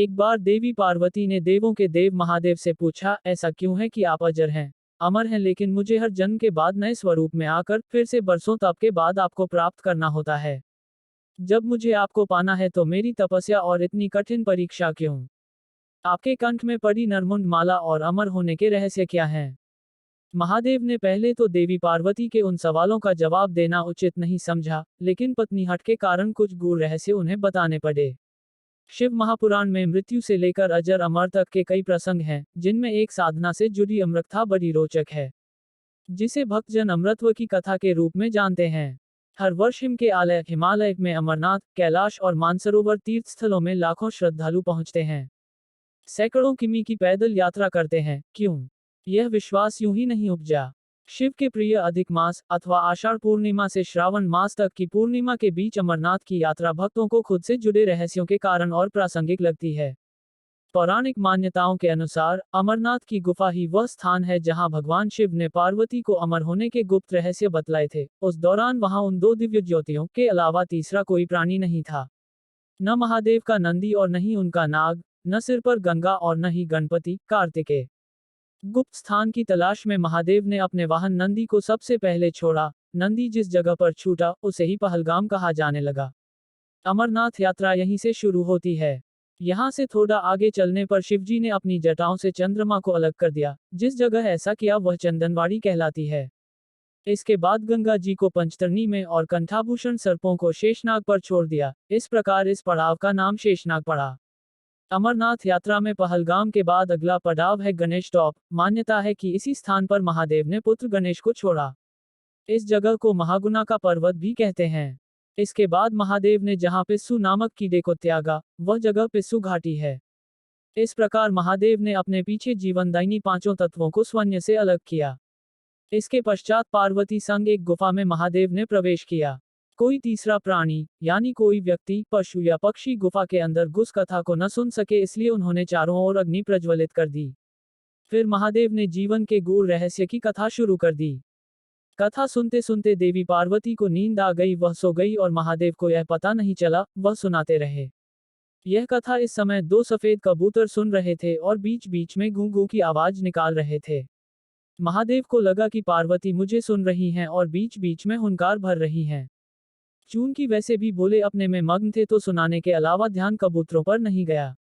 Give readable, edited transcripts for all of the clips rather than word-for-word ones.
एक बार देवी पार्वती ने देवों के देव महादेव से पूछा, ऐसा क्यों है कि आप अजर हैं, अमर हैं, लेकिन मुझे हर जन्म के बाद नए स्वरूप में आकर फिर से बरसों तप के बाद आपको प्राप्त करना होता है। जब मुझे आपको पाना है तो मेरी तपस्या और इतनी कठिन परीक्षा क्यों? आपके कंठ में पड़ी नरमुंड माला और अमर होने के रहस्य क्या हैं? महादेव ने पहले तो देवी पार्वती के उन सवालों का जवाब देना उचित नहीं समझा, लेकिन पत्नी हट के कारण कुछ गूढ़ रहस्य उन्हें बताने पड़े। शिव महापुराण में मृत्यु से लेकर अजर अमर तक के कई प्रसंग हैं, जिनमें एक साधना से जुड़ी अमृतकथा बड़ी रोचक है, जिसे भक्तजन अमृतत्व की कथा के रूप में जानते हैं। हर वर्ष हिम के आलय हिमालय में अमरनाथ, कैलाश और मानसरोवर तीर्थ स्थलों में लाखों श्रद्धालु पहुंचते हैं। सैकड़ों किमी की पैदल यात्रा करते हैं। क्यों? यह विश्वास यूं ही नहीं उपजा। शिव के प्रिय अधिक मास अथवा आषाढ़ पूर्णिमा से श्रावण मास तक की पूर्णिमा के बीच अमरनाथ की यात्रा भक्तों को खुद से जुड़े रहस्यों के कारण और प्रासंगिक लगती है। पौराणिक मान्यताओं के अनुसार अमरनाथ की गुफा ही वह स्थान है जहां भगवान शिव ने पार्वती को अमर होने के गुप्त रहस्य बतलाए थे। उस दौरान वहां उन दो दिव्य ज्योतियों के अलावा तीसरा कोई प्राणी नहीं था। न महादेव का नंदी और न ही उनका नाग, न सिर पर गंगा और न ही गणपति कार्तिकेय। गुप्त स्थान की तलाश में महादेव ने अपने वाहन नंदी को सबसे पहले छोड़ा। नंदी जिस जगह पर छूटा उसे ही पहलगाम कहा जाने लगा। अमरनाथ यात्रा यहीं से शुरू होती है। यहाँ से थोड़ा आगे चलने पर शिवजी ने अपनी जटाओं से चंद्रमा को अलग कर दिया। जिस जगह ऐसा किया वह चंदनवाड़ी कहलाती है। इसके बाद गंगा जी को पंचतरणी में और कंठाभूषण सर्पों को शेषनाग पर छोड़ दिया। इस प्रकार इस पड़ाव का नाम शेषनाग पड़ा। अमरनाथ यात्रा में पहलगाम के बाद अगला पड़ाव है गणेश टॉप। मान्यता है कि इसी स्थान पर महादेव ने पुत्र गणेश को छोड़ा। इस जगह को महागुना का पर्वत भी कहते हैं। इसके बाद महादेव ने जहां पिस्सू नामक कीड़े को त्यागा, वह जगह पिस्सू घाटी है। इस प्रकार महादेव ने अपने पीछे जीवनदायिनी पांचों तत्वों को स्वयं से अलग किया। इसके पश्चात पार्वती संग एक गुफा में महादेव ने प्रवेश किया। कोई तीसरा प्राणी यानी कोई व्यक्ति, पशु या पक्षी गुफा के अंदर घुस कथा को न सुन सके, इसलिए उन्होंने चारों ओर अग्नि प्रज्वलित कर दी। फिर महादेव ने जीवन के गूढ़ रहस्य की कथा शुरू कर दी। कथा सुनते सुनते देवी पार्वती को नींद आ गई, वह सो गई और महादेव को यह पता नहीं चला, वह सुनाते रहे। यह कथा इस समय दो सफेद कबूतर सुन रहे थे और बीच बीच में गूं गूं की आवाज निकाल रहे थे। महादेव को लगा कि पार्वती मुझे सुन रही हैं और बीच बीच में हुंकार भर रही हैं। चूंकि वैसे भी बोले अपने में मग्न थे तो सुनाने के अलावा ध्यान कबूतरों पर नहीं गया।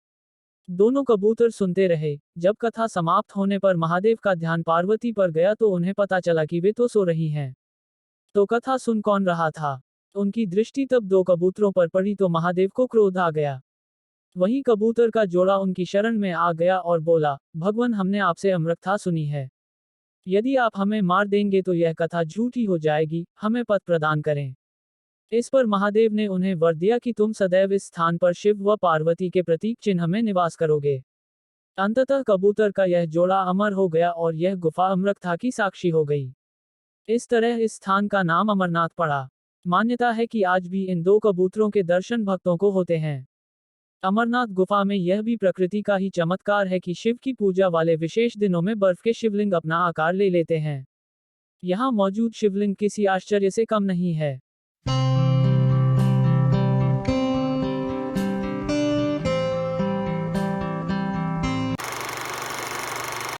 दोनों कबूतर सुनते रहे। जब कथा समाप्त होने पर महादेव का ध्यान पार्वती पर गया तो उन्हें पता चला कि वे तो सो रही हैं। तो कथा सुन कौन रहा था? उनकी दृष्टि तब दो कबूतरों पर पड़ी तो महादेव को क्रोध आ गया। वहीं कबूतर का जोड़ा उनकी शरण में आ गया और बोला, भगवान, हमने आपसे अमृतकथा सुनी है। यदि आप हमें मार देंगे तो यह कथा झूठी हो जाएगी, हमें पद प्रदान करें। इस पर महादेव ने उन्हें वर दिया कि तुम सदैव इस स्थान पर शिव व पार्वती के प्रतीक चिन्ह में निवास करोगे। अंततः कबूतर का यह जोड़ा अमर हो गया और यह गुफा अमृतकथा की साक्षी हो गई। इस तरह इस स्थान का नाम अमरनाथ पड़ा। मान्यता है कि आज भी इन दो कबूतरों के दर्शन भक्तों को होते हैं। अमरनाथ गुफा में यह भी प्रकृति का ही चमत्कार है कि शिव की पूजा वाले विशेष दिनों में बर्फ के शिवलिंग अपना आकार ले लेते हैं। यहाँ मौजूद शिवलिंग किसी आश्चर्य से कम नहीं है।